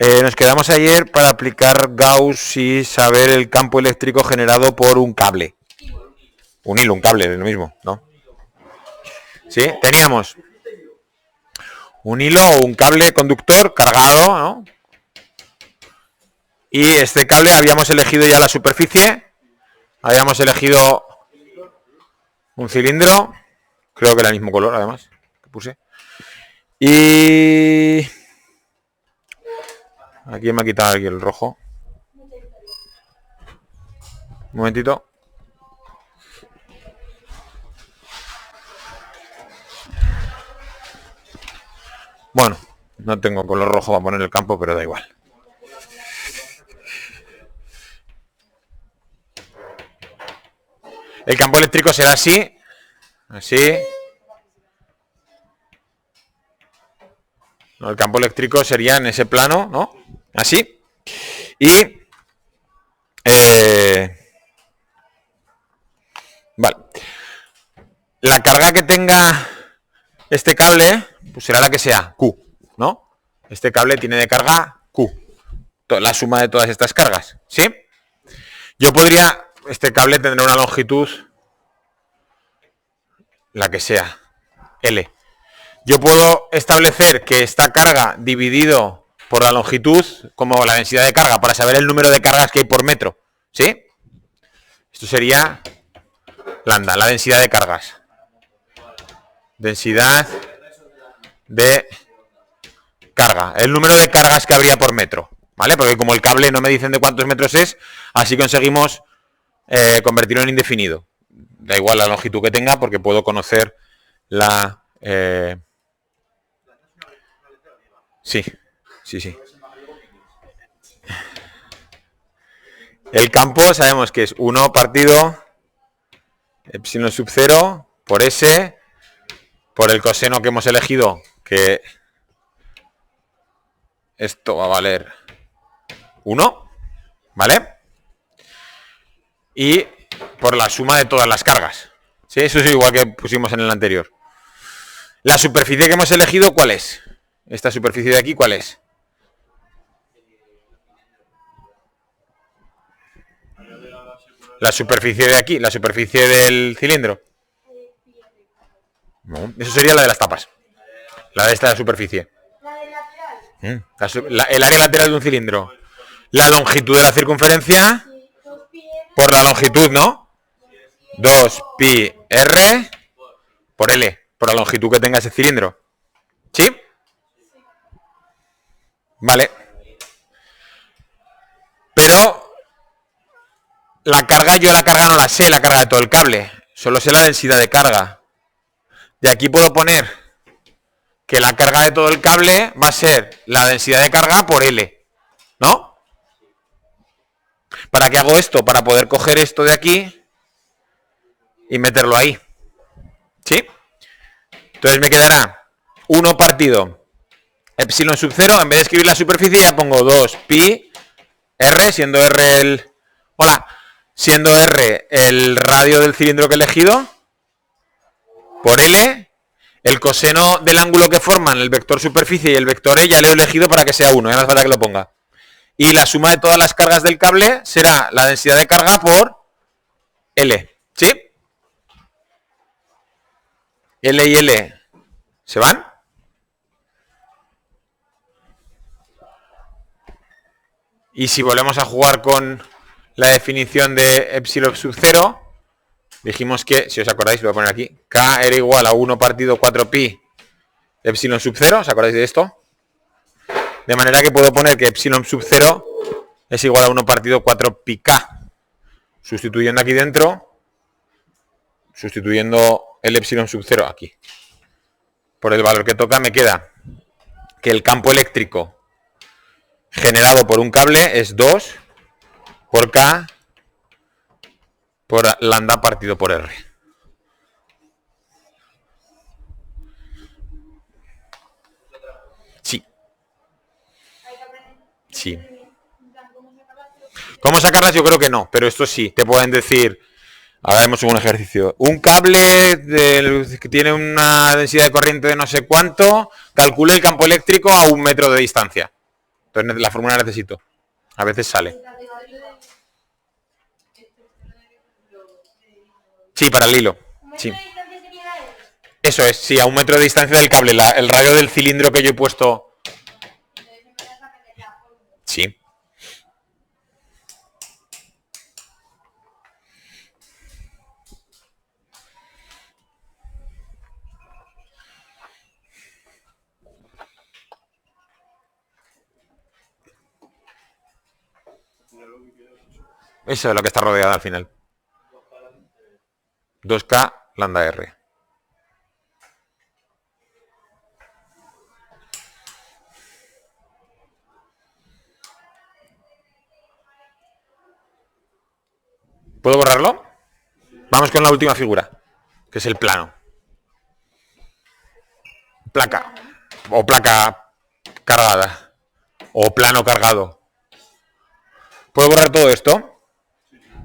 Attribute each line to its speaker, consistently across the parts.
Speaker 1: Nos quedamos ayer para aplicar Gauss y saber el campo eléctrico generado por un cable. Un hilo, un cable, es lo mismo, ¿no? Sí, teníamos un hilo o un cable conductor cargado, ¿no? Y este cable habíamos elegido ya la superficie. Habíamos elegido un cilindro. Creo que era el mismo color, además, que puse. Y aquí me ha quitado aquí el rojo. Un momentito. Bueno, no tengo color rojo para poner el campo, pero da igual. El campo eléctrico será así. Así. No, el campo eléctrico sería en ese plano, ¿no? Así. Y vale. La carga que tenga este cable, pues será la que sea, Q, ¿no? Este cable tiene de carga Q. La suma de todas estas cargas, ¿sí? Yo podría, este cable tendrá una longitud, la que sea, L. Yo puedo establecer que esta carga dividido por la longitud, como la densidad de carga, para saber el número de cargas que hay por metro, ¿sí? Esto sería lambda, la densidad de cargas. Densidad de carga, el número de cargas que habría por metro, ¿vale? Porque como el cable no me dicen de cuántos metros es, así conseguimos convertirlo en indefinido. Da igual la longitud que tenga porque puedo conocer la... Sí. El campo sabemos que es 1 partido epsilon sub 0 por S por el coseno que hemos elegido, que esto va a valer 1, ¿vale? Y por la suma de todas las cargas. ¿Sí? Eso es igual que pusimos en el anterior. La superficie que hemos elegido, ¿cuál es? Esta superficie de aquí, ¿cuál es? La superficie de aquí, la superficie del cilindro. No, eso sería la de las tapas. La de esta superficie. El área lateral de un cilindro. La longitud de la circunferencia por la longitud, ¿no? 2pi r por L, por la longitud que tenga ese cilindro. ¿Sí? Vale. Pero la carga, yo la carga no la sé, la carga de todo el cable. Solo sé la densidad de carga. De aquí puedo poner que la carga de todo el cable va a ser la densidad de carga por L, ¿no? ¿Para qué hago esto? Para poder coger esto de aquí y meterlo ahí. ¿Sí? Entonces me quedará 1 partido epsilon sub 0. En vez de escribir la superficie ya pongo 2pi r, siendo r el... Hola. Siendo r el radio del cilindro que he elegido, por L, el coseno del ángulo que forman el vector superficie y el vector E ya lo he elegido para que sea 1, ya no hace falta que lo ponga. Y la suma de todas las cargas del cable será la densidad de carga por L, ¿sí? L y L se van. Y si volvemos a jugar con la definición de epsilon sub 0, dijimos que, si os acordáis, lo voy a poner aquí, K era igual a 1 partido 4pi epsilon sub 0, ¿os acordáis de esto? De manera que puedo poner que epsilon sub 0 es igual a 1 partido 4pi K. Sustituyendo aquí dentro, sustituyendo el epsilon sub 0 aquí. Por el valor que toca me queda que el campo eléctrico generado por un cable es 2 por K por lambda partido por R. Sí. ¿Cómo sacarlas? Yo creo que no, pero esto sí, te pueden decir, ahora haremos un ejercicio, un cable que tiene una densidad de corriente de no sé cuánto, calcule el campo eléctrico a 1 metro de distancia. Entonces la fórmula la necesito. A veces sale. Sí, para el hilo. Sí. Eso es, sí, a 1 metro de distancia del cable. El radio del cilindro que yo he puesto. Sí. Eso es lo que está rodeada al final. 2K lambda R. ¿Puedo borrarlo? Vamos con la última figura, que es el plano. Placa. O placa cargada. O plano cargado. ¿Puedo borrar todo esto?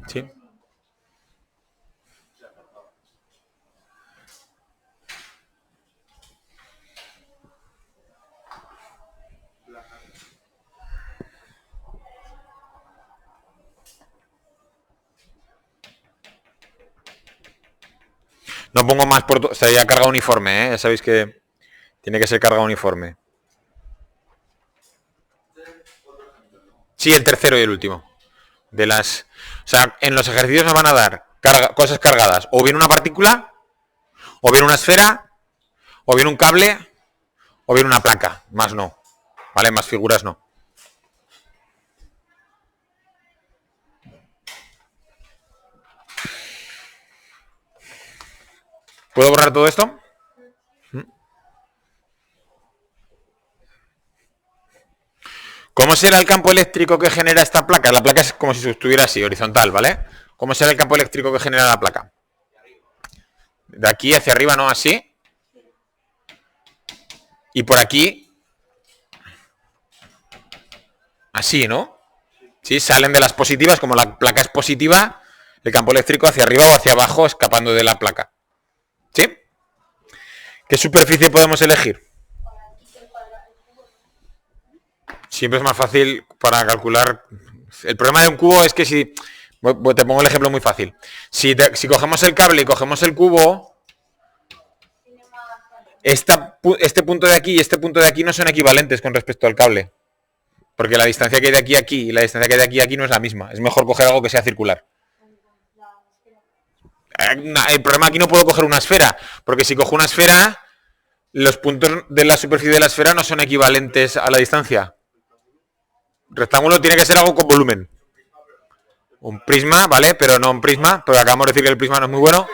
Speaker 1: Sí. No pongo más por... O sea, ya carga uniforme, ¿eh? Ya sabéis que tiene que ser carga uniforme. Sí, el tercero y el último. De las... O sea, en los ejercicios nos van a dar cosas cargadas. O bien una partícula, o bien una esfera, o bien un cable, o bien una placa. Más no. ¿Vale? Más figuras no. ¿Puedo borrar todo esto? ¿Cómo será el campo eléctrico que genera esta placa? La placa es como si estuviera así, horizontal, ¿vale? ¿Cómo será el campo eléctrico que genera la placa? De aquí hacia arriba, ¿no? Así. Y por aquí. Así, ¿no? Sí, salen de las positivas, como la placa es positiva, el campo eléctrico hacia arriba o hacia abajo, escapando de la placa. ¿Sí? ¿Qué superficie podemos elegir? Siempre es más fácil para calcular. El problema de un cubo es que si... Te pongo el ejemplo muy fácil. Si cogemos el cable y cogemos el cubo, este punto de aquí y este punto de aquí no son equivalentes con respecto al cable. Porque la distancia que hay de aquí a aquí y la distancia que hay de aquí a aquí no es la misma. Es mejor coger algo que sea circular. El problema aquí no puedo coger una esfera, porque si cojo una esfera, los puntos de la superficie de la esfera no son equivalentes a la distancia. Rectángulo tiene que ser algo con volumen. Un prisma, ¿vale? Pero no un prisma, pero acabamos de decir que el prisma no es muy bueno.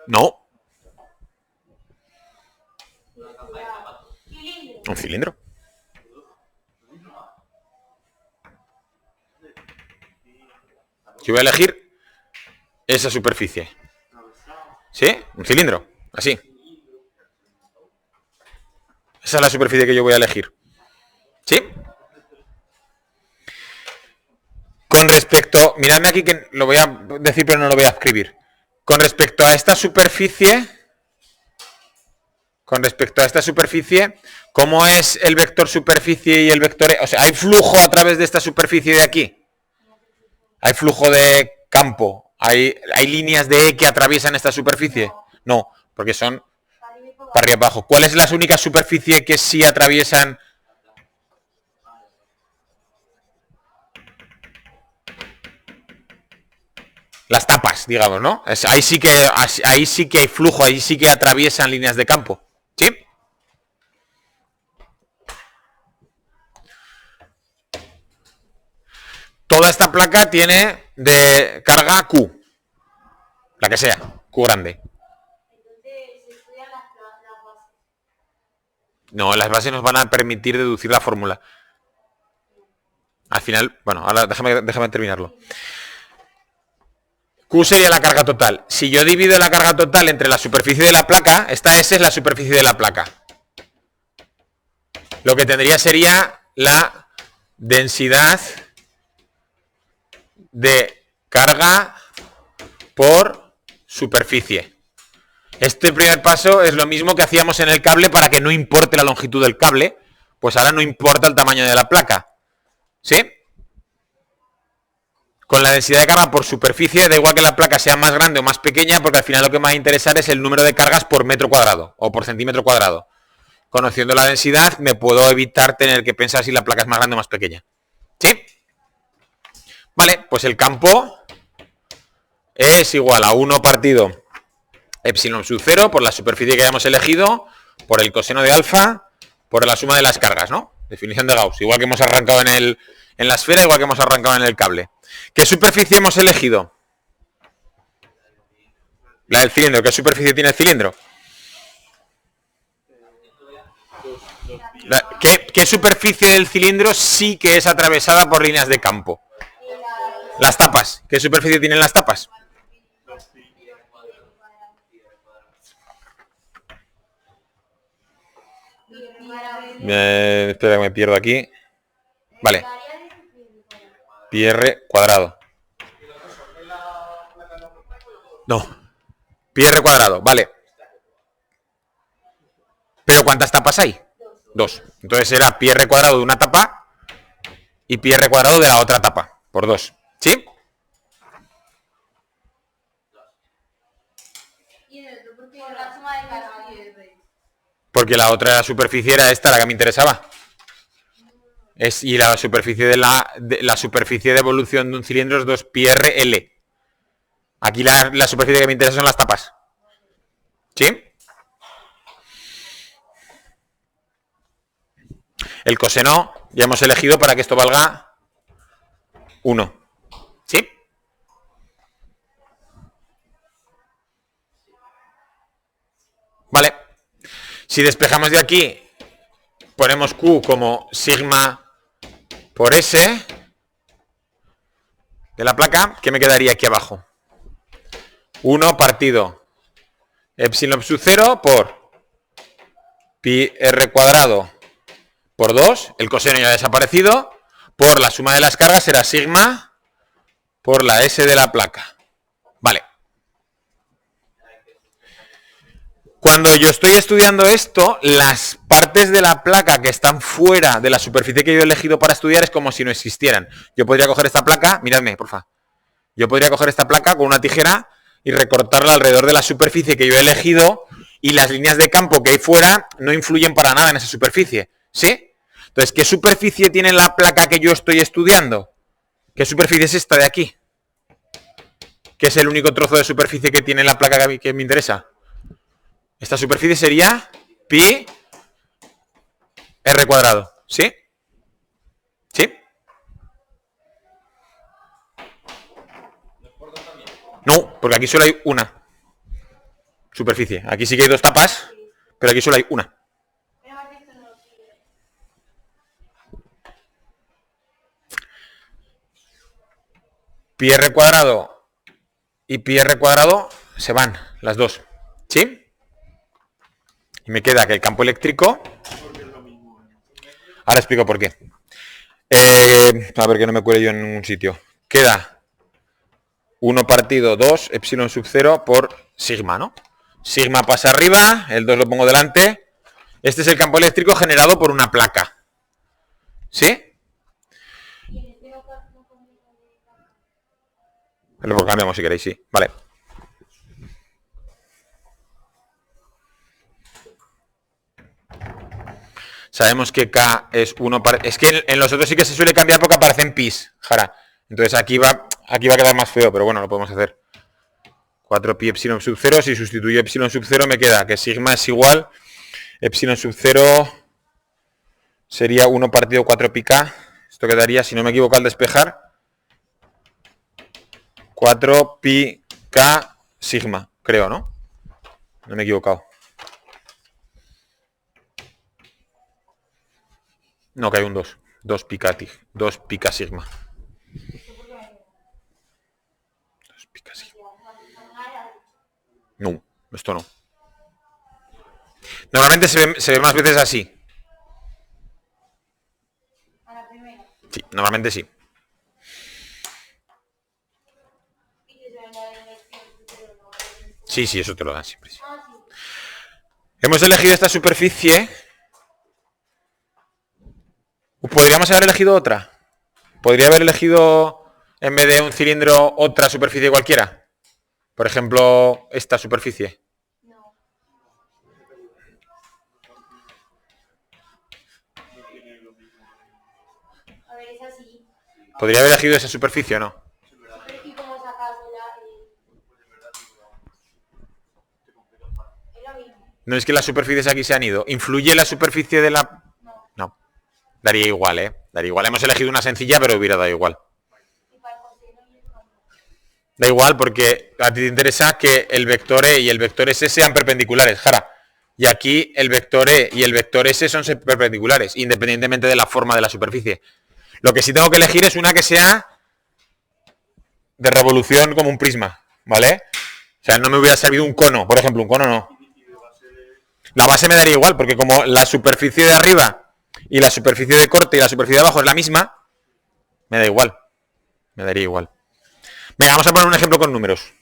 Speaker 1: No. Un cilindro. Yo voy a elegir esa superficie. ¿Sí? Un cilindro. Así. Esa es la superficie que yo voy a elegir. ¿Sí? Con respecto... Miradme aquí que lo voy a decir pero no lo voy a escribir. Con respecto a esta superficie... ¿Cómo es el vector superficie y el vector E? O sea, ¿hay flujo a través de esta superficie de aquí? ¿Hay flujo de campo? ¿Hay líneas de E que atraviesan esta superficie? No, porque son para arriba y abajo. ¿Cuál es la única superficie que sí atraviesan? Las tapas, digamos, ¿no? Ahí sí que hay flujo, ahí sí que atraviesan líneas de campo. ¿Sí? Toda esta placa tiene de carga Q. La que sea, Q grande. No, las bases nos van a permitir deducir la fórmula. Al final, bueno, ahora déjame terminarlo. Q sería la carga total. Si yo divido la carga total entre la superficie de la placa, esta S es la superficie de la placa. Lo que tendría sería la densidad de carga por superficie. Este primer paso es lo mismo que hacíamos en el cable para que no importe la longitud del cable, pues ahora no importa el tamaño de la placa. ¿Sí? Con la densidad de carga por superficie, da igual que la placa sea más grande o más pequeña, porque al final lo que me va a interesar es el número de cargas por metro cuadrado o por centímetro cuadrado. Conociendo la densidad, me puedo evitar tener que pensar si la placa es más grande o más pequeña. ¿Sí? Vale, pues el campo es igual a 1 partido epsilon sub 0 por la superficie que hayamos elegido, por el coseno de alfa, por la suma de las cargas, ¿no? Definición de Gauss, igual que hemos arrancado en la esfera, igual que hemos arrancado en el cable. ¿Qué superficie hemos elegido? La del cilindro. ¿Qué superficie tiene el cilindro? ¿Qué superficie del cilindro sí que es atravesada por líneas de campo? Las tapas. ¿Qué superficie tienen las tapas? Espera que me pierdo aquí. Vale. Pi r cuadrado. No. Pi r cuadrado, vale. ¿Pero cuántas tapas hay? 2. Entonces será pi r cuadrado de una tapa y pi r cuadrado de la otra tapa. Por 2. ¿Sí? Porque la otra superficie era esta, la que me interesaba. Y la superficie de la superficie de evolución de un cilindro es 2 pi r l. Aquí la superficie que me interesa son las tapas. ¿Sí? El coseno ya hemos elegido para que esto valga 1. ¿Sí? Vale. Si despejamos de aquí, ponemos Q como sigma por S de la placa, ¿qué me quedaría aquí abajo? 1 partido epsilon sub 0 por pi r cuadrado por 2, el coseno ya ha desaparecido, por la suma de las cargas será sigma por la S de la placa. Vale. Cuando yo estoy estudiando esto, las partes de la placa que están fuera de la superficie que yo he elegido para estudiar es como si no existieran. Yo podría coger esta placa, miradme, porfa. Yo podría coger esta placa con una tijera y recortarla alrededor de la superficie que yo he elegido y las líneas de campo que hay fuera no influyen para nada en esa superficie. ¿Sí? Entonces, ¿qué superficie tiene la placa que yo estoy estudiando? ¿Qué superficie es esta de aquí? ¿Qué es el único trozo de superficie que tiene la placa que me interesa? Esta superficie sería pi r cuadrado. ¿Sí? ¿Sí? No, porque aquí solo hay una superficie. Aquí sí que hay 2 tapas, pero aquí solo hay una. Pi r cuadrado y pi r cuadrado se van, las dos. ¿Sí? Y me queda que el campo eléctrico... Ahora explico por qué. A ver que no me cuele yo en ningún sitio. Queda 1 partido 2 epsilon sub 0 por sigma, ¿no? Sigma pasa arriba, el 2 lo pongo delante. Este es el campo eléctrico generado por una placa. ¿Sí? Lo cambiamos si queréis, sí. Vale. Sabemos que K es 1 para... Es que en los otros sí que se suele cambiar porque aparecen pis, Jara. Entonces aquí va a quedar más feo, pero bueno, lo podemos hacer. 4 pi epsilon sub 0. Si sustituyo epsilon sub 0 me queda que sigma es igual. Epsilon sub 0 sería 1 partido 4 pi K. Esto quedaría, si no me equivoco al despejar, 4 pi K sigma, creo, ¿no? No me he equivocado. No, que hay un 2. 2 pi K, 2 pi K sigma. 2 pi K sigma. No, esto no. Normalmente se ve más veces así. Sí, normalmente sí. Sí, eso te lo dan siempre. Sí. Hemos elegido esta superficie Podríamos haber elegido otra. Podría haber elegido, en vez de un cilindro, otra superficie cualquiera. Por ejemplo, esta superficie.
Speaker 2: No. A ver, es así.
Speaker 1: Podría haber elegido esa superficie o no.
Speaker 2: ¿Y cómo sacas es lo mismo?
Speaker 1: No es que las superficies aquí se han ido. ¿Influye la superficie de la...?
Speaker 2: No.
Speaker 1: No. Daría igual, ¿eh? Daría igual. Hemos elegido una sencilla, pero hubiera dado igual.
Speaker 2: Y para el coseno y el cambio.
Speaker 1: Da igual porque a ti te interesa que el vector E y el vector S sean perpendiculares, Jara. Y aquí el vector E y el vector S son perpendiculares, independientemente de la forma de la superficie. Lo que sí tengo que elegir es una que sea de revolución como un prisma, ¿vale? O sea, no me hubiera servido un cono, por ejemplo, un cono no. La base me daría igual, porque como la superficie de arriba y la superficie de corte y la superficie de abajo es la misma, me da igual. Me daría igual. Venga, vamos a poner un ejemplo con números.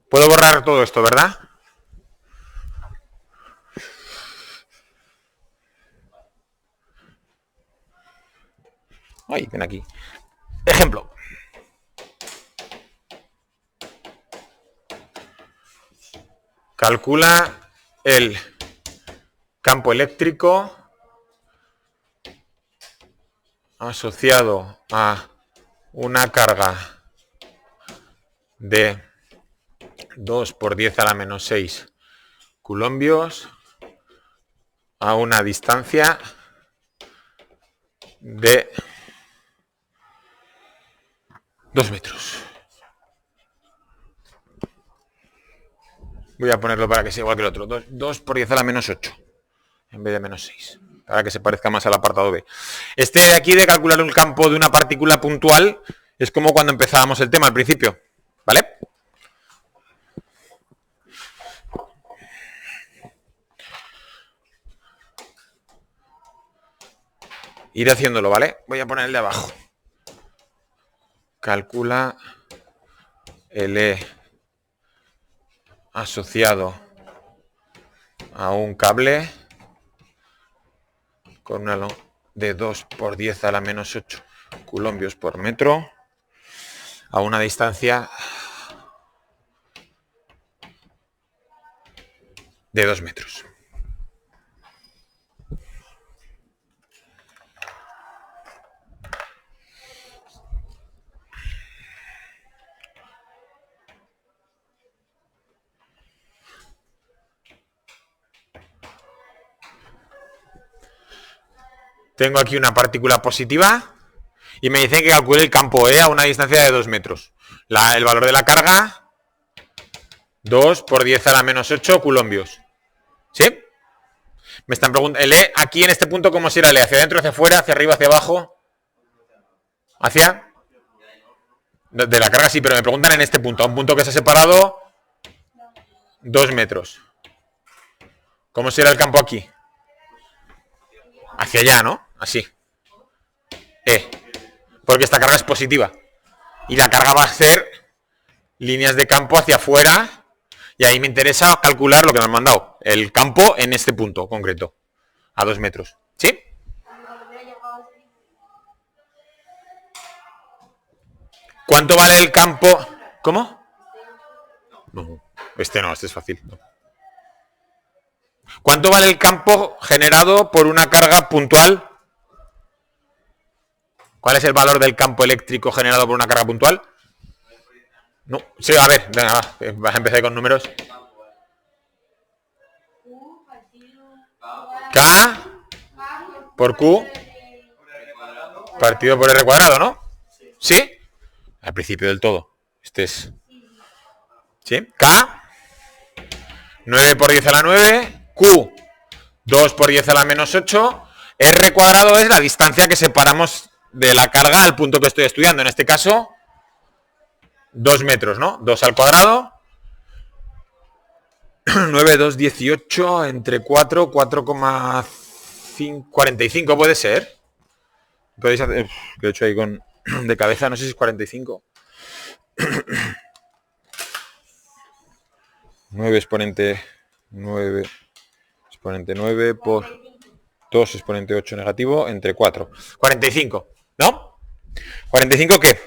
Speaker 1: Puedo borrar todo esto, ¿verdad? Ay, ven aquí. Ejemplo. Calcula el campo eléctrico asociado a una carga de 2 por 10 a la menos 6 coulombios a una distancia de 2 metros. Voy a ponerlo para que sea igual que el otro. 2 por 10 a la menos 8 en vez de menos 6. Para que se parezca más al apartado B. Este de aquí de calcular un campo de una partícula puntual es como cuando empezábamos el tema al principio. ¿Vale? Ir haciéndolo, ¿vale? Voy a poner el de abajo. Calcula el E asociado a un cable con una longitud de 2 por 10 a la menos 8 coulombios por metro a una distancia de 2 metros. Tengo aquí una partícula positiva y me dice que calcule el campo E a una distancia de 2 metros. El valor de la carga, 2 por 10 a la menos 8 coulombios. ¿Sí? Me están preguntando, el E aquí en este punto, ¿cómo será el E? ¿Hacia adentro, hacia afuera, hacia arriba, hacia abajo? ¿Hacia? De la carga sí, pero me preguntan en este punto, a un punto que se ha separado 2 metros. ¿Cómo será el campo aquí? Hacia allá, ¿no? Así. E. Porque esta carga es positiva. Y la carga va a hacer líneas de campo hacia afuera. Y ahí me interesa calcular lo que me han mandado. El campo en este punto concreto. A 2 metros. ¿Sí? ¿Cuánto vale el campo? ¿Cómo? No, este es fácil. No. ¿Cuánto vale el campo generado por una carga puntual? ¿Cuál es el valor del campo eléctrico generado por una carga puntual? No, sí, a ver, venga, va, vas a empezar con números. K por Q partido por R cuadrado, ¿no? ¿Sí? Al principio del todo. Este es... ¿Sí? K 9 por 10 a la 9, Q 2 por 10 a la menos 8, R cuadrado es la distancia que separamos de la carga al punto que estoy estudiando. En este caso, 2 metros, ¿no? 2 al cuadrado. 9, 2, 18, entre 4, 4,5, 45 puede ser. Podéis hacer, que he hecho ahí con de cabeza, no sé si es 45. 9 exponente 9 por 2 exponente 8 negativo entre 4. 45, ¿no? ¿45 qué?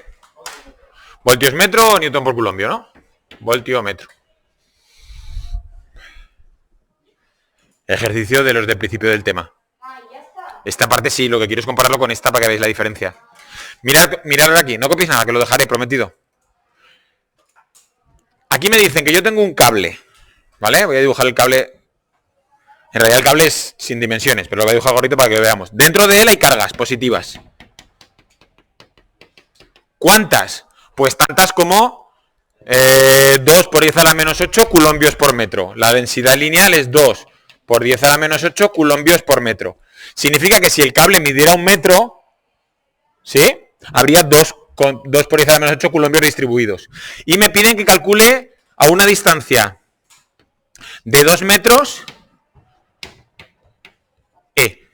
Speaker 1: Voltios metro o newton por culombio, ¿no? Voltio metro. Ejercicio de los del principio del tema.
Speaker 2: Ah, ya está.
Speaker 1: Esta parte sí, lo que quiero es compararlo con esta para que veáis la diferencia. Mirad aquí, no copiéis nada, que lo dejaré, prometido. Aquí me dicen que yo tengo un cable, ¿vale? Voy a dibujar el cable. En realidad el cable es sin dimensiones, pero lo voy a dibujar gorrito para que lo veamos. Dentro de él hay cargas positivas. ¿Cuántas? Pues tantas como 2 por 10 a la menos 8 culombios por metro. La densidad lineal es 2 por 10 a la menos 8 culombios por metro. Significa que si el cable midiera un metro, ¿sí? Habría 2 por 10 a la menos 8 culombios distribuidos. Y me piden que calcule a una distancia de 2 metros E.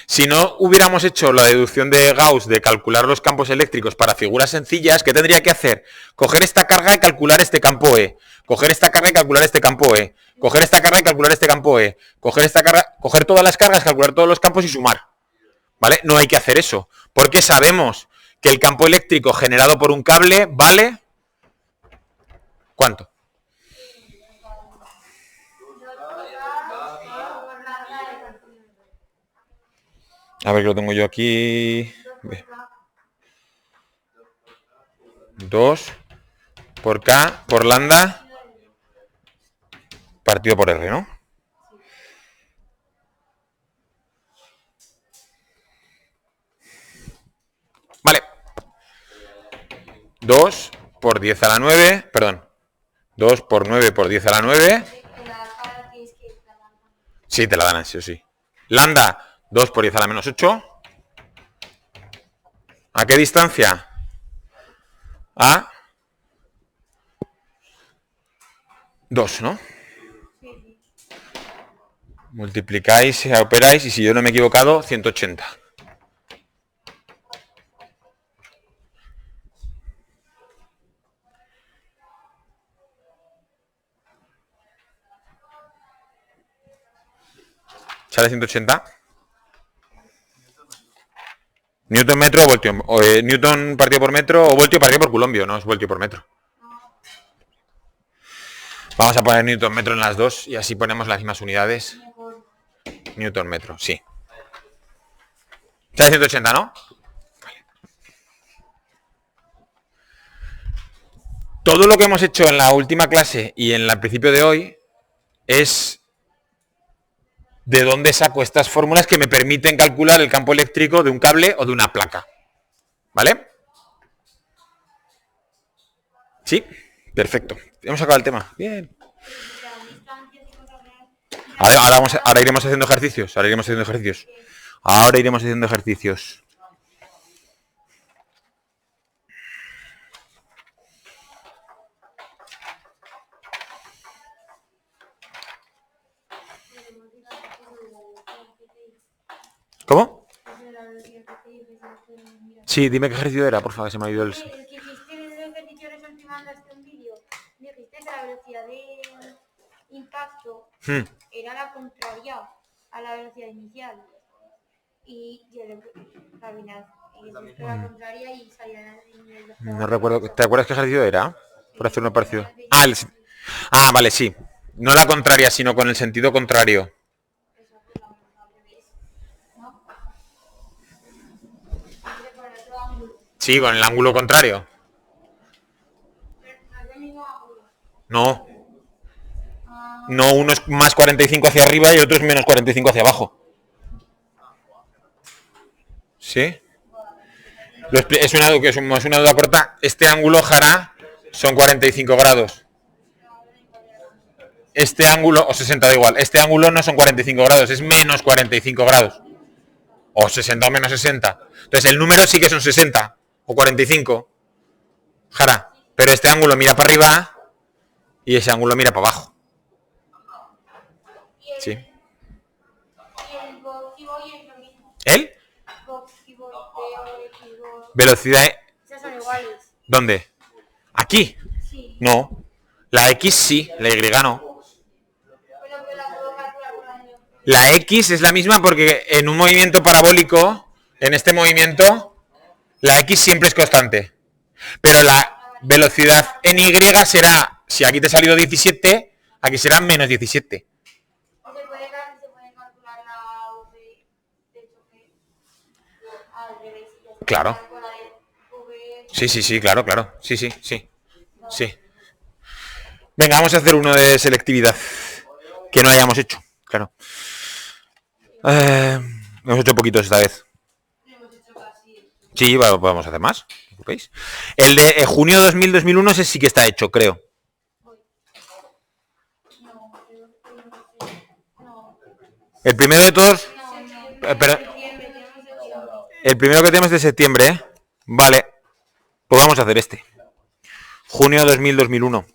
Speaker 1: Si no hubiéramos hecho la deducción de Gauss de calcular los campos eléctricos para figuras sencillas, ¿qué tendría que hacer? Coger esta carga y calcular este campo E. Coger esta carga y calcular este campo E. Coger esta carga y calcular este campo E. Coger todas las cargas, calcular todos los campos y sumar. ¿Vale? No hay que hacer eso, porque sabemos que el campo eléctrico generado por un cable vale... ¿Cuánto? A ver que lo tengo yo aquí. 2 por K por lambda partido por R, ¿no? Vale. 2 por 10 a la 9, perdón. 2 por 9 por 10 a la 9. Sí, te la dan así o sí. Lambda 2 por 10 a la menos 8. ¿A qué distancia? A 2, ¿no? Multiplicáis, operáis y si yo no me he equivocado, 180. ¿Sale 180? Newton metro o voltio. Newton partido por metro o voltio partido por culombio, no es voltio por metro. Vamos a poner Newton metro en las dos y así ponemos las mismas unidades. Newton metro, sí. ¿Sale 180, no? Vale. Todo lo que hemos hecho en la última clase y en el principio de hoy es de dónde saco estas fórmulas que me permiten calcular el campo eléctrico de un cable o de una placa. ¿Vale? ¿Sí? Perfecto. Hemos acabado el tema. Bien. Ahora iremos haciendo ejercicios. Ahora iremos haciendo ejercicios. ¿Cómo? Sí, dime qué ejercicio era, por favor, se me ha ido el...
Speaker 2: El que hiciste el ejercicio de te mandaste un vídeo, dijiste que la velocidad de impacto era la contraria a la velocidad inicial. Y yo le la contraria y salía en el...
Speaker 1: No recuerdo. ¿Te acuerdas qué ejercicio era? Por hacer uno parecido. Ah, vale, sí. No la contraria, sino con el sentido contrario. Sí, con el ángulo contrario. No. No, uno es más 45 hacia arriba y otro es menos 45 hacia abajo. ¿Sí? Es una duda corta. Este ángulo, Jara, son 45 grados. Este ángulo, o 60 da igual, este ángulo no son 45 grados, es menos 45 grados. O 60 o menos 60. Entonces el número sí que son 60 o 45. Jara, pero este ángulo mira para arriba y ese ángulo mira para abajo. Sí. ¿El? Velocidad. ¿Dónde? ¿Aquí? No. La X sí, la Y no. La X es la misma porque en un movimiento parabólico, en este movimiento, la X siempre es constante. Pero la velocidad en Y será, si aquí te ha salido 17, aquí será menos 17.
Speaker 2: Se puede calcular la V de choque al revés.
Speaker 1: Claro.
Speaker 2: Con la de V.
Speaker 1: Sí, claro. Sí. Sí. Venga, vamos a hacer uno de selectividad. Que no hayamos hecho, claro. Hemos hecho poquitos esta vez. Sí, vamos a hacer más. ¿No os preocupéis? El de junio 2000-2001 ese sí que está hecho, creo. El primero de todos... pero, el primero que tenemos es de septiembre, ¿eh? Vale. Pues vamos a hacer este. Junio 2000-2001.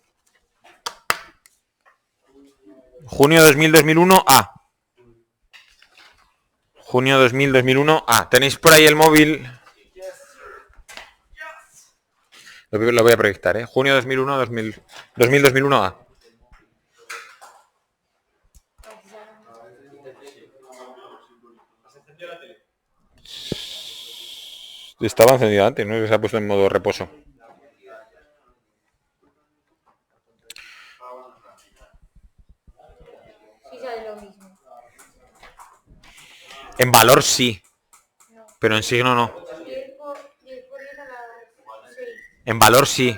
Speaker 1: Junio 2000-2001 A. Junio 2000-2001 A. ¿Tenéis por ahí el móvil? Lo voy a proyectar, ¿eh? Junio 2001, 2000-2001 A. Estaba encendida antes, ¿no? Se ha puesto en modo reposo.
Speaker 2: Sí, sale lo mismo.
Speaker 1: En valor sí, pero en signo no.
Speaker 2: 10 por 10 a la 6.
Speaker 1: En valor sí.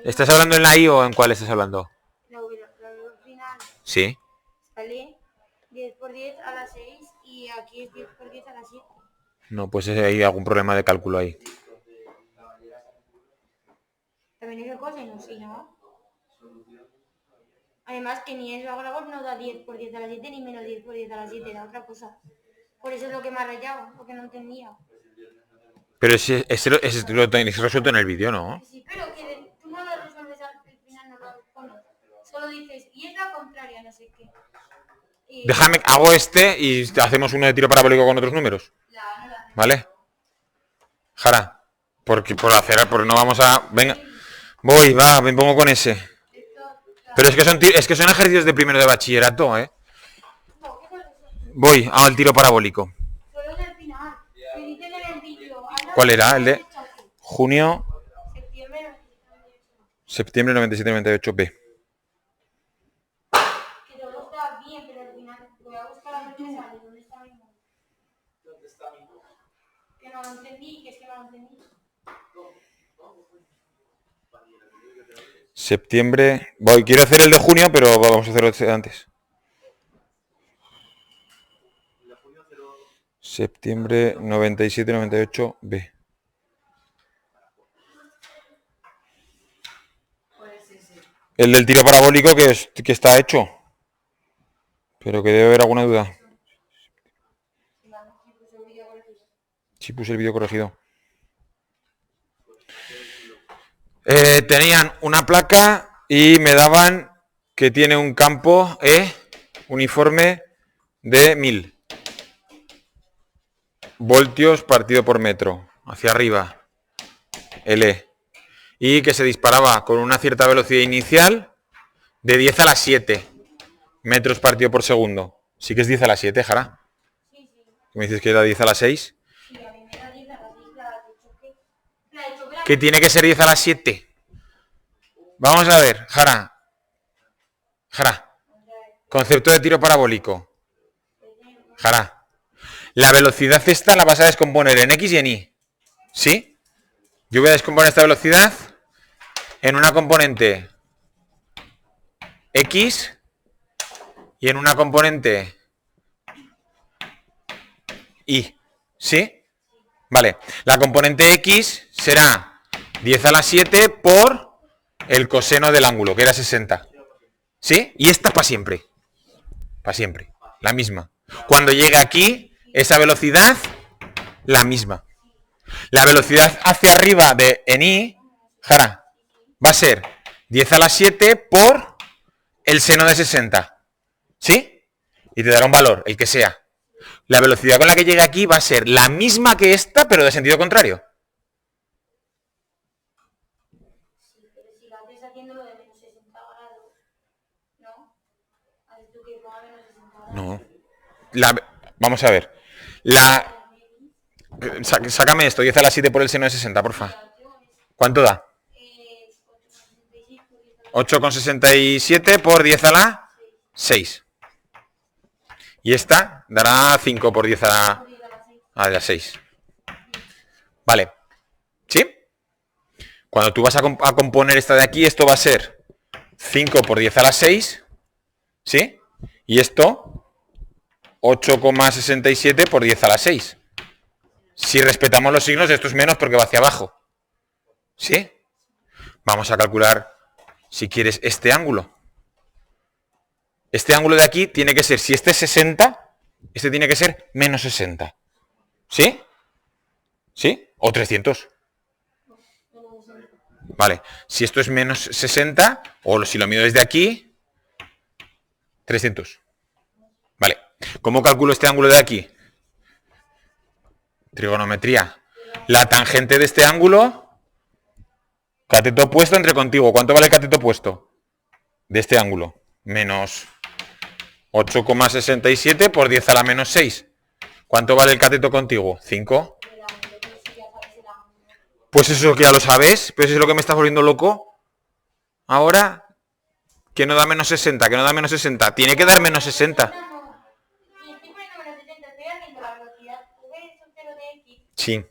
Speaker 1: ¿Estás hablando en la I o en cuál estás hablando?
Speaker 2: La final
Speaker 1: Sí.
Speaker 2: sale 10 por 10 a la 6 y aquí es 10 por 10 a la 7.
Speaker 1: No, pues hay algún problema de cálculo ahí.
Speaker 2: También es el coseno, sí, ¿no? Además que ni eso ahora no da 10 por 10 a la 7 ni menos 10 por 10 a la 7, da otra cosa. Por eso es lo que me ha rayado, porque no entendía.
Speaker 1: Pero ese lo tenéis resuelto en el vídeo, ¿no?
Speaker 2: Sí, pero que tú no lo resuelves al final, no lo pones. Solo dices, y es la contraria, no sé qué. Y...
Speaker 1: Déjame, hago este y hacemos uno de tiro parabólico con otros números. ¿Vale? Jara, porque porque no vamos a... Venga, me pongo con ese. Pero es que son ejercicios de primero de bachillerato, ¿eh? Voy al tiro parabólico.
Speaker 2: Solo es el final. Que dicen en el vídeo.
Speaker 1: ¿Cuál era? El de junio,
Speaker 2: Septiembre
Speaker 1: 97-98 B.
Speaker 2: que todo está bien, pero al final voy a buscar a ver qué sale. ¿Dónde está mi móvil? Que no lo entendí, que es que no lo entendí.
Speaker 1: Septiembre... quiero hacer el de junio, pero vamos a hacerlo antes. Septiembre 97-98 B. El del tiro parabólico que está hecho. Pero que debe haber alguna duda. Sí, puse el vídeo corregido. Tenían una placa y me daban que tiene un campo uniforme de 1000 voltios partido por metro, hacia arriba, L. Y que se disparaba con una cierta velocidad inicial de 10 a la 7 metros partido por segundo. Sí que es 10 a la 7, Jara.
Speaker 2: Sí, sí.
Speaker 1: ¿Me dices que era 10 a la 6?
Speaker 2: Sí, a mí me da 10 a la 6, la de choque. La de choque
Speaker 1: Que tiene que ser 10 a la 7. Vamos a ver, Jara. Concepto de tiro parabólico. Jara. La velocidad esta la vas a descomponer en X y en Y. ¿Sí? Yo voy a descomponer esta velocidad en una componente X y en una componente Y. ¿Sí? Vale. La componente X será 10 a la 7 por el coseno del ángulo, que era 60. ¿Sí? Y esta para siempre. Para siempre. La misma. Cuando llegue aquí, esa velocidad, la misma. La velocidad hacia arriba en Y, Jara, va a ser 10 a la 7 por el seno de 60. ¿Sí? Y te dará un valor, el que sea. La velocidad con la que llegue aquí va a ser la misma que esta, pero de sentido contrario.
Speaker 2: Sí, pero si la haces haciéndolo de menos 60 grados, ¿no? Haces tú que ponga menos 60 grados.
Speaker 1: No. Vamos a ver. Sácame esto, 10 a la 7 por el seno de 60, porfa. ¿Cuánto da? 8,67 por 10 a la 6. Y esta dará 5 por 10 a la 6. Vale. ¿Sí? Cuando tú vas a componer esta de aquí, esto va a ser 5 por 10 a la 6. ¿Sí? Y esto, 8,67 por 10 a la 6. Si respetamos los signos, esto es menos porque va hacia abajo. ¿Sí? Vamos a calcular, si quieres, este ángulo. Este ángulo de aquí tiene que ser, si este es 60, este tiene que ser menos 60. ¿Sí? ¿Sí? O 300. Vale. Si esto es menos 60, o si lo mido desde aquí, 300. Vale. ¿Cómo calculo este ángulo de aquí? Trigonometría. La tangente de este ángulo, cateto opuesto entre contiguo. ¿Cuánto vale el cateto opuesto? De este ángulo. Menos 8,67 por 10 a la menos 6. ¿Cuánto vale el cateto contiguo? 5. Pues eso que ya lo sabes. Pero eso es lo que me estás volviendo loco. Ahora, que no da menos 60, que no da menos 60. Tiene que dar menos 60. Sí.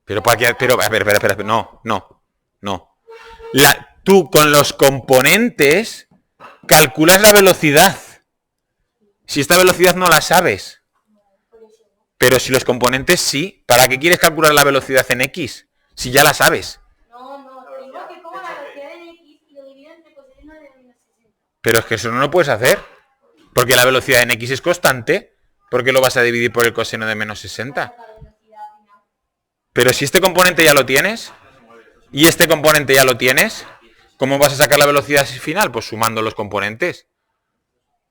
Speaker 1: Pero para qué, pero a ver, espera, no. Tú con los componentes calculas la velocidad. Si esta velocidad no la sabes. Pero si los componentes sí, ¿para qué quieres calcular la velocidad en X? Si ya la sabes.
Speaker 2: Digo que pongo la velocidad en X y lo divido entre coseno de menos 60.
Speaker 1: Pero es que eso no lo puedes hacer. Porque la velocidad en X es constante. ¿Por qué lo vas a dividir por el coseno de menos 60? Pero si este componente ya lo tienes, y este componente ya lo tienes, ¿cómo vas a sacar la velocidad final? Pues sumando los componentes.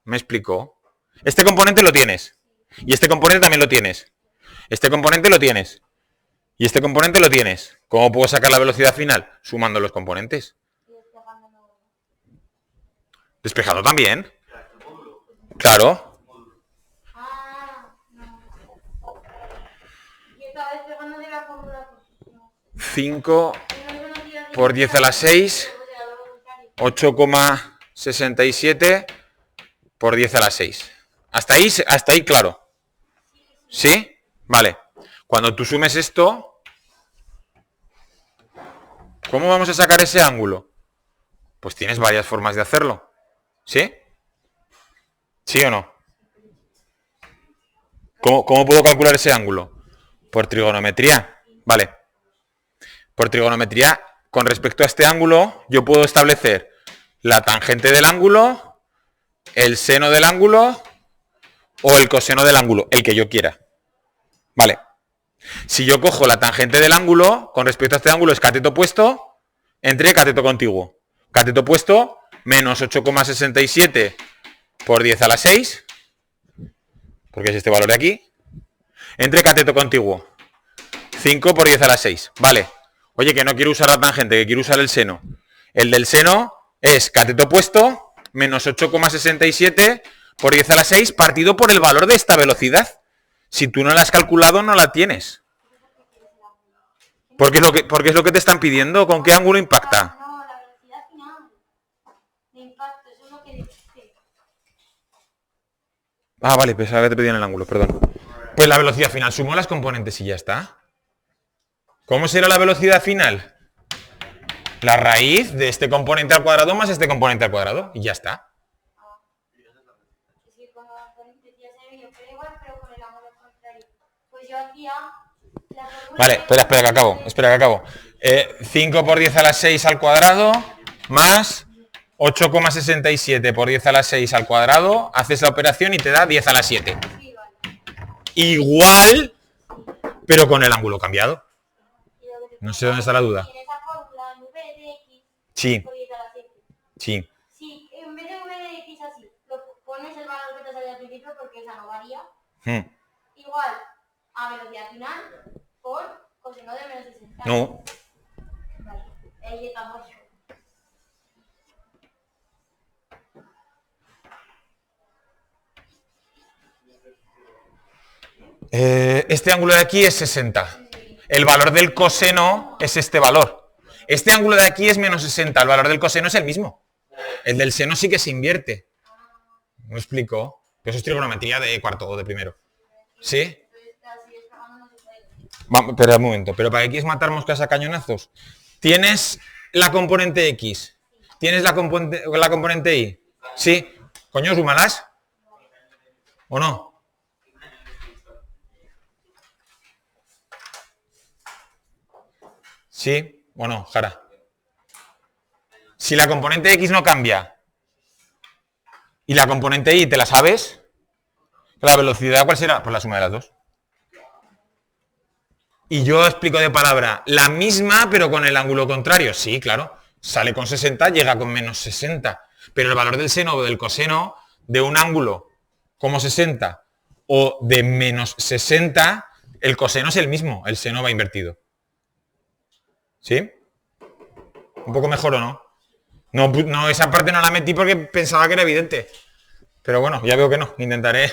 Speaker 1: ¿Me explico? Este componente lo tienes. Y este componente también lo tienes. Este componente lo tienes. Y este componente lo tienes. ¿Cómo puedo sacar la velocidad final? Sumando los componentes. Despejado también. Claro. 5 por 10 a la 6. 8,67 por 10 a la 6. Hasta ahí claro. ¿Sí? Vale. Cuando tú sumes esto, ¿cómo vamos a sacar ese ángulo? Pues tienes varias formas de hacerlo. ¿Sí? ¿Sí o no? ¿Cómo puedo calcular ese ángulo? Por trigonometría. Vale. Por trigonometría, con respecto a este ángulo, yo puedo establecer la tangente del ángulo, el seno del ángulo o el coseno del ángulo, el que yo quiera. Vale. Si yo cojo la tangente del ángulo, con respecto a este ángulo es cateto opuesto entre cateto contiguo. Cateto opuesto, menos 8,67 por 10 a la 6, porque es este valor de aquí, entre cateto contiguo. 5 por 10 a la 6. Vale. Oye, que no quiero usar la tangente, que quiero usar el seno. El del seno es cateto opuesto, menos 8,67 por 10 a la 6, partido por el valor de esta velocidad. Si tú no la has calculado, no la tienes. Porque es lo que te están pidiendo. ¿Con qué ángulo impacta?
Speaker 2: No, la velocidad final de impacto, eso es lo que dice.
Speaker 1: Ah, vale, pensaba que te pedían el ángulo, perdón. Pues la velocidad final, sumo las componentes y ya está. ¿Cómo será la velocidad final? La raíz de este componente al cuadrado más este componente al cuadrado. Y ya está.
Speaker 2: Sí, con los componentes ya se ve, pero igual, pero con el ángulo contrario. Pues yo hacía la fórmula.
Speaker 1: Vale, espera que acabo. 5 por 10 a la 6 al cuadrado más 8,67 por 10 a la 6 al cuadrado. Haces la operación y te da 10 a la 7.
Speaker 2: Sí, vale.
Speaker 1: Igual, pero con el ángulo cambiado. No sé dónde está la duda.
Speaker 2: En esa fórmula, en v de x,
Speaker 1: Sí,
Speaker 2: por 10 a la 7.
Speaker 1: sí.
Speaker 2: Si en vez de v de x así, lo pones el valor que te salía al principio porque esa no varía, igual a velocidad final por coseno de menos 60.
Speaker 1: No.
Speaker 2: Vale, ahí estamos.
Speaker 1: Este ángulo de aquí es 60. El valor del coseno es este valor. Este ángulo de aquí es menos 60. El valor del coseno es el mismo. El del seno sí que se invierte. ¿Me explico? Eso es trigonometría de cuarto o de primero. ¿Sí? Vamos, espera un momento. ¿Pero para qué quieres matar moscas a cañonazos? ¿Tienes la componente X? ¿Tienes la componente Y? ¿Sí? Coño, súmalas. ¿O no? ¿Sí o no, Jara? Si la componente X no cambia y la componente Y te la sabes, ¿la velocidad cuál será? Pues la suma de las dos. Y yo explico de palabra la misma pero con el ángulo contrario. Sí, claro. Sale con 60, llega con menos 60. Pero el valor del seno o del coseno de un ángulo como 60 o de menos 60, el coseno es el mismo, el seno va invertido. ¿Sí? ¿Un poco mejor o no? No, esa parte no la metí porque pensaba que era evidente. Pero bueno, ya veo que no. Intentaré.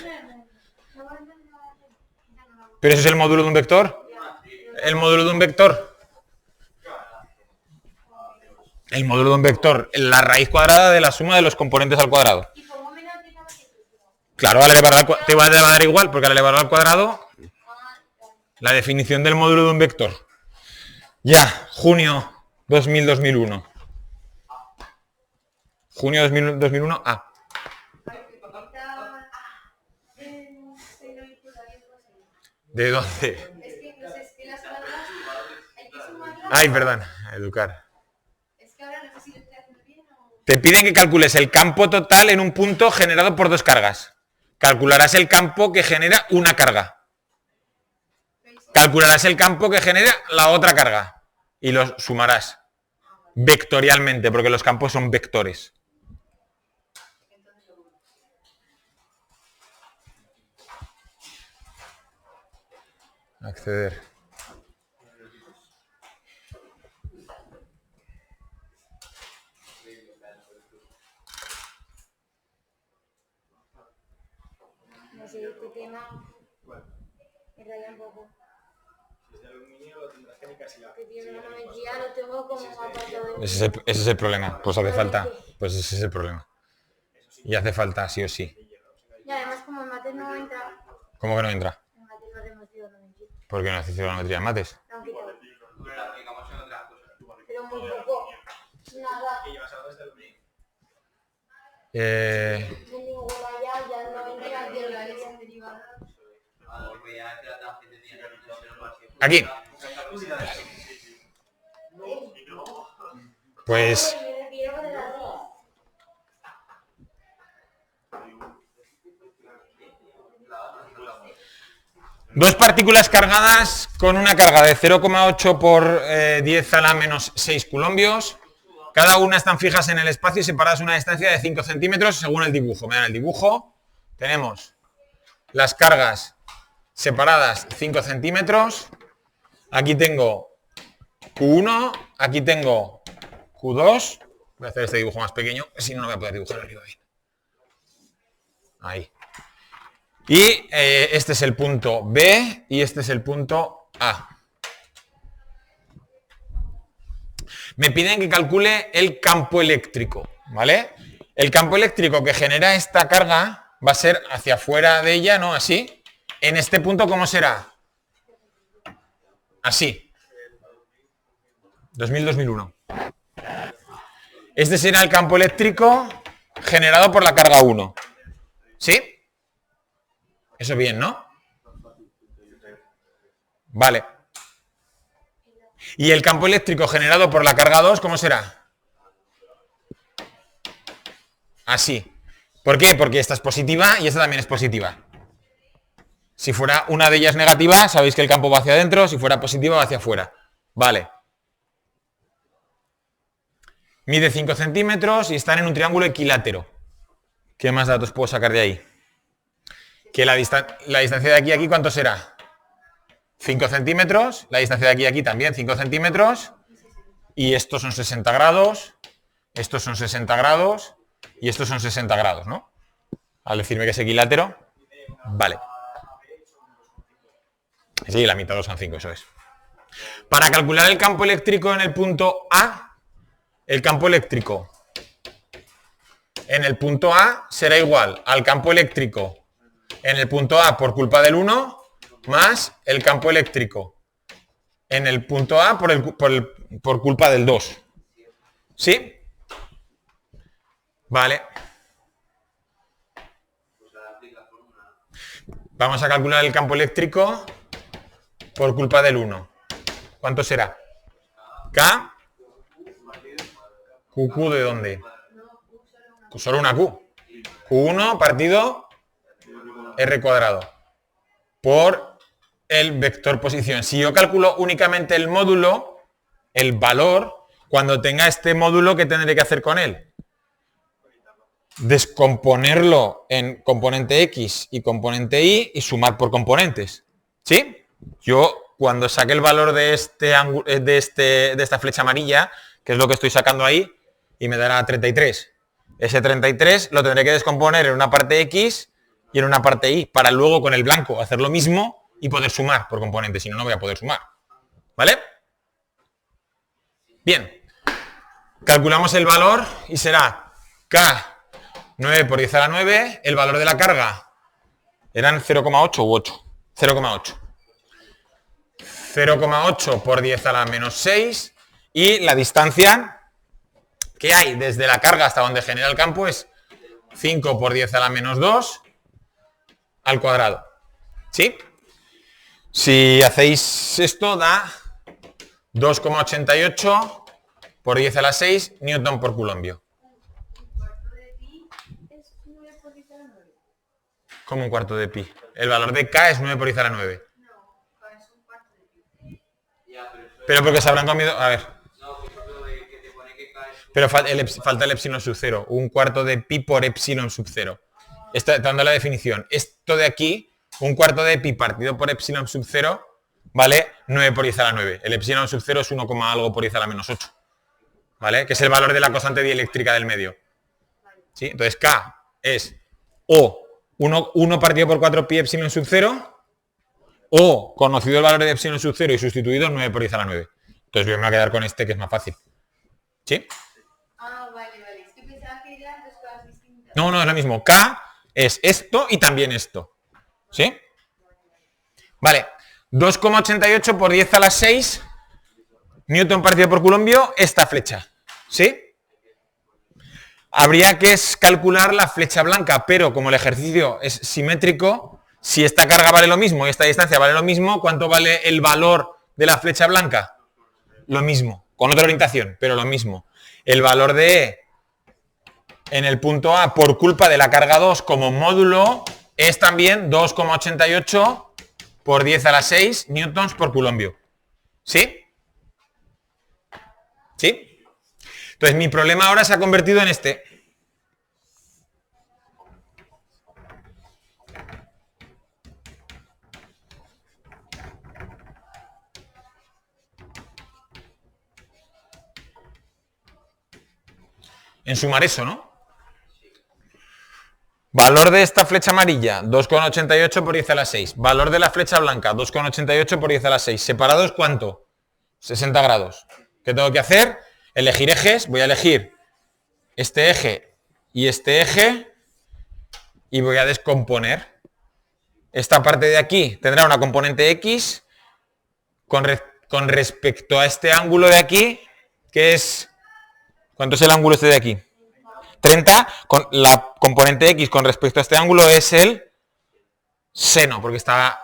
Speaker 1: ¿Pero eso es el módulo de un vector? ¿El módulo de un vector? El módulo de un vector, la raíz cuadrada de la suma de los componentes al cuadrado. Claro, te va a dar igual, porque al elevarlo al cuadrado, la definición del módulo de un vector. Ya, junio 2001. Junio 2001, A. ¿De dónde? Ay, perdón, educar. Te piden que calcules el campo total en un punto generado por dos cargas. Calcularás el campo que genera una carga. Calcularás el campo que genera la otra carga. Y los sumarás vectorialmente, porque los campos son vectores. Acceder.
Speaker 2: No sé, este tema me raya un poco. Este trigonometría lo tengo como apartado.
Speaker 1: Ese es el problema. Pues hace falta. Pues ese es el problema. Y hace falta, sí o sí.
Speaker 2: Y además como en mates no entra.
Speaker 1: ¿Cómo que no entra?
Speaker 2: En mates no hacemos trigonometría.
Speaker 1: ¿Por qué no haces trigonometría en mates?
Speaker 2: Lo han quitado. Pero muy poco. Nada. Ya no entra biología derivada.
Speaker 1: Aquí. Pues dos partículas cargadas con una carga de 0,8 por 10 a la menos 6 coulombios. Cada una están fijas en el espacio y separadas a una distancia de 5 centímetros según el dibujo. Mirad el dibujo. Tenemos las cargas separadas 5 centímetros. Aquí tengo Q1, aquí tengo Q2. Voy a hacer este dibujo más pequeño, si no, no voy a poder dibujar arriba bien. Ahí. Y este es el punto B y este es el punto A. Me piden que calcule el campo eléctrico, ¿vale? El campo eléctrico que genera esta carga va a ser hacia afuera de ella, ¿no? Así. En este punto, ¿cómo será? Así. 2000-2001. Este será el campo eléctrico generado por la carga 1. ¿Sí? Eso bien, ¿no? Vale. ¿Y el campo eléctrico generado por la carga 2, cómo será? Así. ¿Por qué? Porque esta es positiva y esta también es positiva. Si fuera una de ellas negativa, sabéis que el campo va hacia adentro, si fuera positiva va hacia afuera. Vale. Mide 5 centímetros y están en un triángulo equilátero. ¿Qué más datos puedo sacar de ahí? Que la distancia de aquí a aquí, ¿cuánto será? 5 centímetros. La distancia de aquí a aquí también 5 centímetros. Y estos son 60 grados. Estos son 60 grados. Y estos son 60 grados, ¿no? Al decirme que es equilátero. Vale. Sí, la mitad 2 son 5, eso es. Para calcular el campo eléctrico en el punto A, el campo eléctrico en el punto A será igual al campo eléctrico en el punto A por culpa del 1 más el campo eléctrico en el punto A por culpa del 2. ¿Sí? Vale. Vamos a calcular el campo eléctrico por culpa del 1. ¿Cuánto será? K. QQ ¿de dónde? Solo una Q. Q1 partido R cuadrado por el vector posición. Si yo calculo únicamente el módulo, el valor, cuando tenga este módulo, ¿qué tendré que hacer con él? Descomponerlo en componente X y componente Y y sumar por componentes. ¿Sí? Yo cuando saque el valor de esta flecha amarilla, que es lo que estoy sacando ahí, y me dará 33. Ese 33 lo tendré que descomponer en una parte X y en una parte Y, para luego con el blanco hacer lo mismo y poder sumar por componentes, si no, no voy a poder sumar. ¿Vale? Bien. Calculamos el valor y será K 9 por 10 a la 9, el valor de la carga eran 0,8 u 8. 0,8. 0,8 por 10 a la menos 6 y la distancia que hay desde la carga hasta donde genera el campo es 5 por 10 a la menos 2 al cuadrado. ¿Sí? Si hacéis esto da 2,88 por 10 a la 6 newton por culombio. ¿Cómo un cuarto de pi? El valor de K es 9 por 10 a la 9. Pero porque se habrán comido... A ver. Pero falta el epsilon sub 0. Un cuarto de pi por epsilon sub 0. Está dando la definición. Esto de aquí, un cuarto de pi partido por epsilon sub 0, vale 9 por 10 a la 9. El epsilon sub 0 es 1, algo por 10 a la menos 8. ¿Vale? Que es el valor de la constante dieléctrica del medio. ¿Sí? Entonces K es o 1 partido por 4 pi epsilon sub 0, o conocido el valor de epsilon sub 0 y sustituido 9 por 10 a la 9. Entonces yo me voy a quedar con este, que es más fácil. ¿Sí?
Speaker 2: Ah, vale. Es que pensaba que eran dos cosas distintas.
Speaker 1: No, es lo mismo. K es esto y también esto. ¿Sí? Vale. 2,88 por 10 a la 6 newton partido por culombio, esta flecha. ¿Sí? Habría que calcular la flecha blanca, pero como el ejercicio es simétrico, si esta carga vale lo mismo y esta distancia vale lo mismo, ¿cuánto vale el valor de la flecha blanca? Lo mismo, con otra orientación, pero lo mismo. El valor de E en el punto A por culpa de la carga 2 como módulo es también 2,88 por 10 a la 6 newtons por culombio. ¿Sí? ¿Sí? Entonces mi problema ahora se ha convertido en este. En sumar eso, ¿no? Valor de esta flecha amarilla, 2,88 por 10 a la 6. Valor de la flecha blanca, 2,88 por 10 a la 6. ¿Separados cuánto? 60 grados. ¿Qué tengo que hacer? Elegir ejes. Voy a elegir este eje y este eje y voy a descomponer. Esta parte de aquí tendrá una componente X con respecto a este ángulo de aquí, que es... ¿Cuánto es el ángulo este de aquí? 30, con la componente X con respecto a este ángulo es el seno, porque está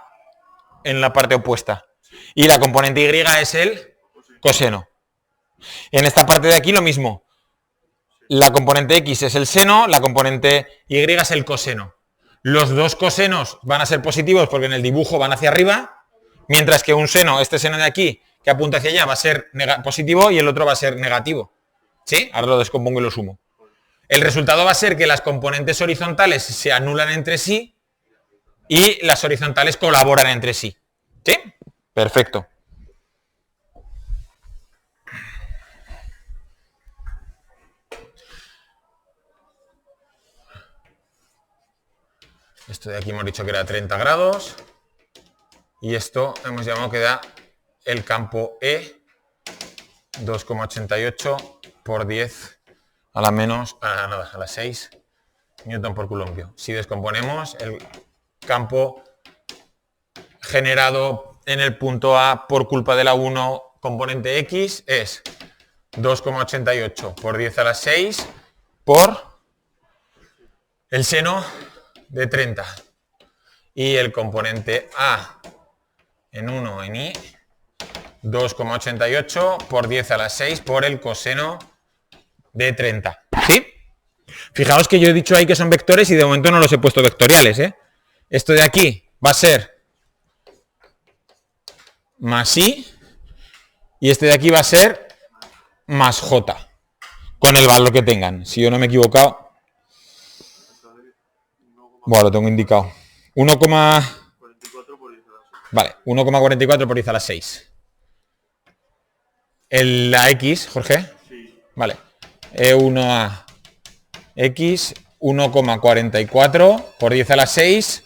Speaker 1: en la parte opuesta. Y la componente Y es el coseno. En esta parte de aquí lo mismo. La componente X es el seno, la componente Y es el coseno. Los dos cosenos van a ser positivos porque en el dibujo van hacia arriba, mientras que un seno, este seno de aquí, que apunta hacia allá, va a ser positivo y el otro va a ser negativo. ¿Sí? Ahora lo descompongo y lo sumo. El resultado va a ser que las componentes horizontales se anulan entre sí y las horizontales colaboran entre sí. ¿Sí? Perfecto. Esto de aquí hemos dicho que era 30 grados. Y esto hemos llamado que da el campo E, 2,88 por 10 a la menos, a la 6 newton por coulombio. Si descomponemos el campo generado en el punto A por culpa de la 1 componente X es 2,88 por 10 a la 6 por el seno de 30. Y el componente A en 1 en I, 2,88 por 10 a la 6 por el coseno de 30. ¿Sí? Fijaos que yo he dicho ahí que son vectores y de momento no los he puesto vectoriales, ¿eh? Esto de aquí va a ser más I y este de aquí va a ser más J, con el valor que tengan. Si yo no me he equivocado, bueno, lo tengo indicado. 1,44 por 10 a la 6. La X, Jorge.
Speaker 3: Sí.
Speaker 1: Vale. E1A X 1,44 por 10 a la 6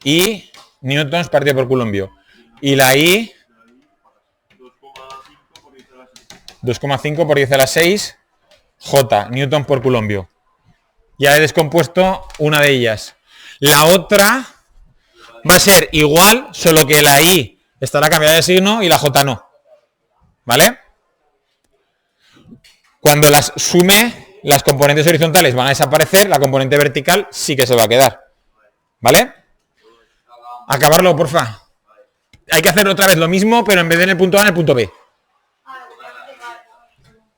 Speaker 1: y newtons partido por coulombio. Y la I 2,5 por 10 a la 6 J, newton por coulombio. Ya he descompuesto una de ellas. La otra va a ser igual, solo que la I estará cambiada de signo y la J no. ¿Vale? Cuando las sume, las componentes horizontales van a desaparecer, la componente vertical sí que se va a quedar. ¿Vale? Acabarlo, porfa. Hay que hacer otra vez lo mismo, pero en vez de en el punto A, en el punto B.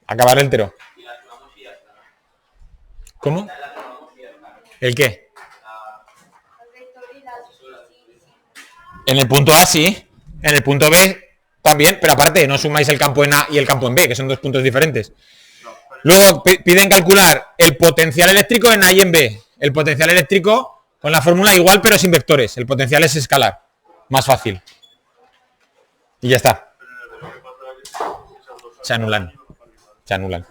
Speaker 1: Acabar entero. ¿Cómo? ¿El qué? En el punto A sí, en el punto B también, pero aparte no sumáis el campo en A y el campo en B, que son dos puntos diferentes. Luego piden calcular el potencial eléctrico en A y en B. El potencial eléctrico con la fórmula igual pero sin vectores. El potencial es escalar, más fácil. Y ya está. Se anulan. Se anulan.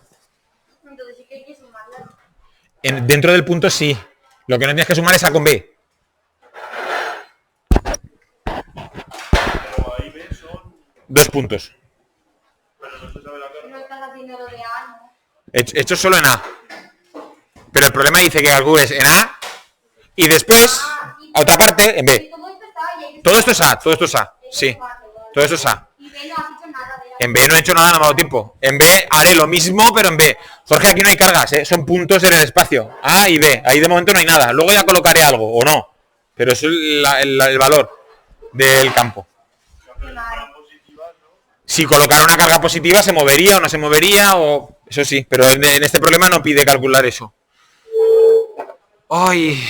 Speaker 2: Entonces sí que hay que sumarlas.
Speaker 1: Dentro del punto sí. Lo que no tienes que sumar es A con B.
Speaker 3: Pero ahí B son...
Speaker 1: 2 puntos.
Speaker 3: Pero no se sabe la carga.
Speaker 2: No estás haciendo lo de A, ¿no?
Speaker 1: Hecho solo en A. Pero el problema dice que calcules en A y después, a otra parte, en B.
Speaker 2: Y como esto está, y hay que
Speaker 1: Todo esto es A, todo esto es A. Sí. Todo esto es A.
Speaker 2: Y B no has hecho nada de A.
Speaker 1: En B no he hecho nada, no me ha dado tiempo. En B haré lo mismo, pero en B. Jorge, aquí no hay cargas, ¿eh? Son puntos en el espacio. A y B. Ahí de momento no hay nada. Luego ya colocaré algo, o no. Pero eso es el valor del campo.
Speaker 2: Qué mal.
Speaker 1: Si colocara una carga positiva, ¿se movería o no se movería? O... Eso sí, pero en este problema no pide calcular eso. ¡Ay!